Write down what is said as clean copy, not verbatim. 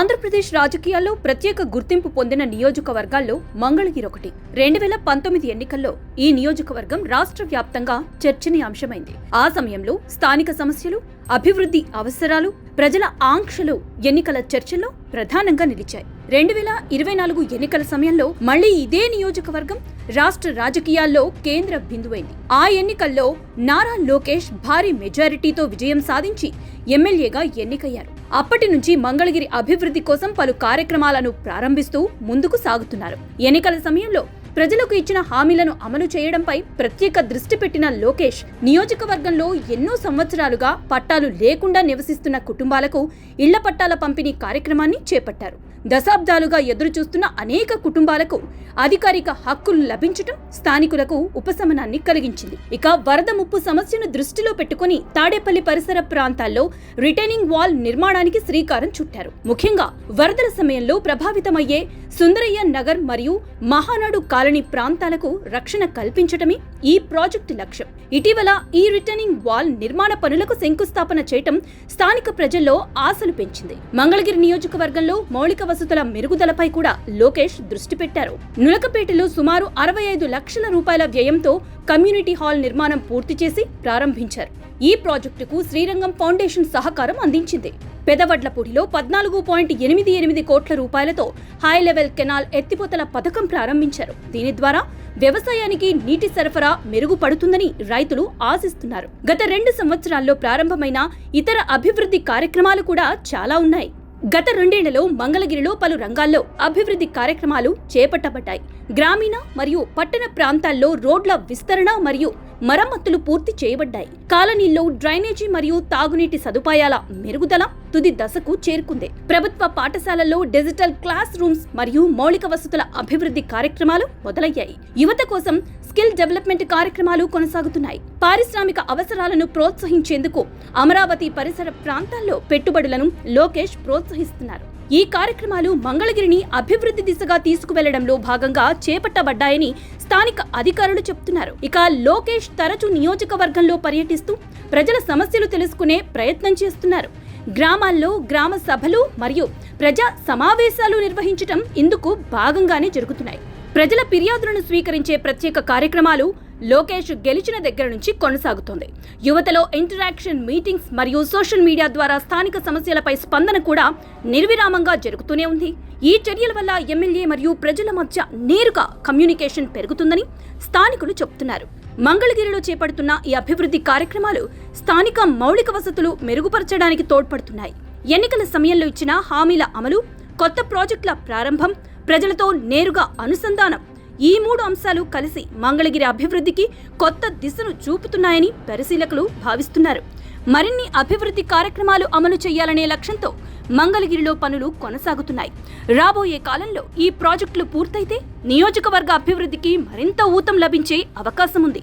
ఆంధ్రప్రదేశ్ రాజకీయాల్లో ప్రత్యేక గుర్తింపు పొందిన నియోజకవర్గాల్లో మంగళగిరి ఒకటి. 2019 ఎన్నికల్లో ఈ నియోజకవర్గం రాష్ట్ర వ్యాప్తంగా చర్చనీయాంశమైంది. ఆ సమయంలో స్థానిక సమస్యలు, అభివృద్ధి అవసరాలు, ప్రజల ఆంక్షలు ఎన్నికల చర్చల్లో ప్రధానంగా నిలిచాయి. 2024 ఎన్నికల సమయంలో మళ్లీ ఇదే నియోజకవర్గం రాష్ట్ర రాజకీయాల్లో కేంద్ర బిందువైంది. ఆ ఎన్నికల్లో నారా లోకేష్ భారీ మెజారిటీతో విజయం సాధించి ఎమ్మెల్యేగా ఎన్నికయ్యారు. అప్పటి నుంచి మంగళగిరి అభివృద్ధి కోసం పలు కార్యక్రమాలను ప్రారంభిస్తూ ముందుకు సాగుతున్నారు. ఎన్నికల సమయంలో ప్రజలకు ఇచ్చిన హామీలను అమలు చేయడంపై ప్రత్యేక దృష్టి పెట్టిన లోకేష్ నియోజకవర్గంలో ఎన్నో సంవత్సరాలుగా పట్టాలు లేకుండా నివసిస్తున్న కుటుంబాలకు ఇళ్ల పట్టాల పంపిణీ కార్యక్రమాన్ని చేపట్టారు. దశాబ్దాలుగా ఎదురుచూస్తున్న అనేక కుటుంబాలకు అధికారిక హక్కులు లభించడం స్థానికులకు ఉపశమనాన్ని కలిగించింది. ఇక వరద ముప్పు సమస్యను దృష్టిలో పెట్టుకుని తాడేపల్లి పరిసర ప్రాంతాల్లో రిటైనింగ్ వాల్ నిర్మాణానికి శ్రీకారం చుట్టారు. ముఖ్యంగా వరదల సమయంలో ప్రభావితమయ్యే సుందరయ్య నగర్ మరియు మహానాడు కాలనీ ప్రాంతాలకు రక్షణ కల్పించడమే ఈ ప్రాజెక్టు లక్ష్యం. ఇటీవల ఈ రిటర్నింగ్ వాల్ నిర్మాణ పనులకు శంకుస్థాపన చేయటం స్థానిక ప్రజల్లో ఆశలు పెంచింది. మంగళగిరి నియోజకవర్గంలో మౌలిక వసతుల మెరుగుదలపై కూడా లోకేష్ దృష్టి పెట్టారు. నులకపేటలో సుమారు 65 లక్షల రూపాయల వ్యయంతో కమ్యూనిటీ హాల్ నిర్మాణం పూర్తి చేసి ప్రారంభించారు. ఈ ప్రాజెక్టుకు శ్రీరంగం ఫౌండేషన్ సహకారం అందించింది. పెదవడ్లపూడిలో 14.88 కోట్ల రూపాయలతో హై లెవెల్ కెనాల్ ఎత్తిపోతల పథకం ప్రారంభించారు. దీని ద్వారా వ్యవసాయానికి నీటి సరఫరా మెరుగుపడుతుందని రైతులు ఆశిస్తున్నారు. గత 2 సంవత్సరాల్లో ప్రారంభమైన ఇతర అభివృద్ధి కార్యక్రమాలు కూడా చాలా ఉన్నాయి. గత 2 ఏళ్లలో మంగళగిరిలో పలు రంగాల్లో అభివృద్ధి కార్యక్రమాలు చేపట్టబడ్డాయి. గ్రామీణ మరియు పట్టణ ప్రాంతాల్లో రోడ్ల విస్తరణ మరియు మరమ్మతులు పూర్తి చేయబడ్డాయి. కాలనీల్లో డ్రైనేజీ మరియు తాగునీటి సదుపాయాల మెరుగుదల తుది దశకు చేరుకుంది. ప్రభుత్వ పాఠశాలల్లో డిజిటల్ క్లాస్ రూమ్స్ మరియు మౌలిక వసతుల అభివృద్ధి కార్యక్రమాలు మొదలయ్యాయి. యువత కోసం స్కిల్ డెవలప్మెంట్ కార్యక్రమాలు కొనసాగుతున్నాయి. పారిశ్రామిక అవసరాలను ప్రోత్సహించేందుకు అమరావతి పరిసర ప్రాంతాల్లో పెట్టుబడులను లోకేష్ ప్రోత్సహిస్తున్నారు. ఈ కార్యక్రమాలు మంగళగిరిని అభివృద్ధి దిశగా తీసుకువెళ్లడంలో భాగంగా చేపట్టబడ్డాయని స్థానిక అధికారులు చెబుతున్నారు. ఇక లోకేష్ తరచూ నియోజకవర్గంలో పర్యటిస్తూ ప్రజల సమస్యలు తెలుసుకునే ప్రయత్నం చేస్తున్నారు. గ్రామాల్లో గ్రామ సభలు మరియు ప్రజా సమావేశాలు నిర్వహించడం ఇందుకు భాగంగానే జరుగుతున్నాయి. ప్రజల ఫిర్యాదులను స్వీకరించే ప్రత్యేక కార్యక్రమాలు లోకేష్ గెలిచిన దగ్గర నుంచి కొనసాగుతోంది. యువతలో ఇంటరాక్షన్ మీటింగ్స్ మరియు సోషల్ మీడియా ద్వారా స్థానిక సమస్యలపై స్పందన కూడా నిర్విరామంగా జరుగుతూనే ఉంది. ఈ చర్యల వల్ల ఎమ్మెల్యే మరియు ప్రజల మధ్య నేరుగా కమ్యూనికేషన్ పెరుగుతుందని స్థానికులు చెబుతున్నారు. మంగళగిరిలో చేపడుతున్న ఈ అభివృద్ధి కార్యక్రమాలు స్థానిక మౌలిక వసతులు మెరుగుపరచడానికి తోడ్పడుతున్నాయి. ఎన్నికల సమయంలో ఇచ్చిన హామీల అమలు, కొత్త ప్రాజెక్టుల ప్రారంభం, ప్రజలతో నేరుగా అనుసంధానం, ఈ 3 అంశాలు కలిసి మంగళగిరి అభివృద్ధికి కొత్త దిశను చూపుతున్నాయని పరిశీలకులు భావిస్తున్నారు. మరిన్ని అభివృద్ధి కార్యక్రమాలు అమలు చేయాలనే లక్ష్యంతో మంగళగిరిలో పనులు కొనసాగుతున్నాయి. రాబోయే కాలంలో ఈ ప్రాజెక్టులు పూర్తయితే నియోజకవర్గ అభివృద్ధికి మరింత ఊతం లభించే అవకాశం ఉంది.